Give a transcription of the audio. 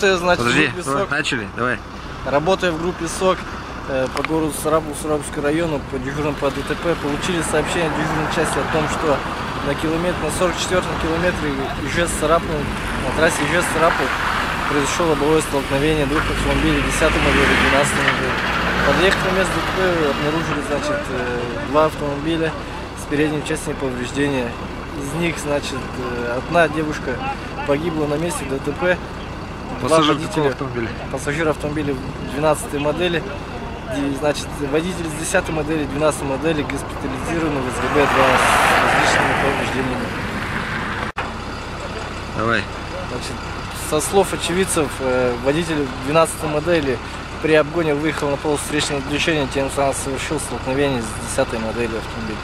Работаю, значит, Подожди, в группе СОК. начали, давай. Работая в группе СОК по городу Сарапул, Сарапульскому району, по дежурным по ДТП, получили сообщение от дежурной части о том, что на 44-м километре Ижевск-Сарапул, на трассе Ижевск-Сарапул произошло лобовое столкновение двух автомобилей 10 модели и 12 модели. Подъехав на место ДТП, обнаружили, значит, два автомобиля с передней частью повреждения. Из них, значит, одна девушка погибла на месте ДТП. Пассажир какого автомобиля? Пассажир автомобиля 12 модели. И, значит, водитель с 10 модели, 12 модели госпитализированы в СГБ-2 с различными повреждениями. Давай. Значит, со слов очевидцев, водитель 12 модели при обгоне выехал на полосу встречного движения, тем самым совершил столкновение с 10 моделью автомобиля.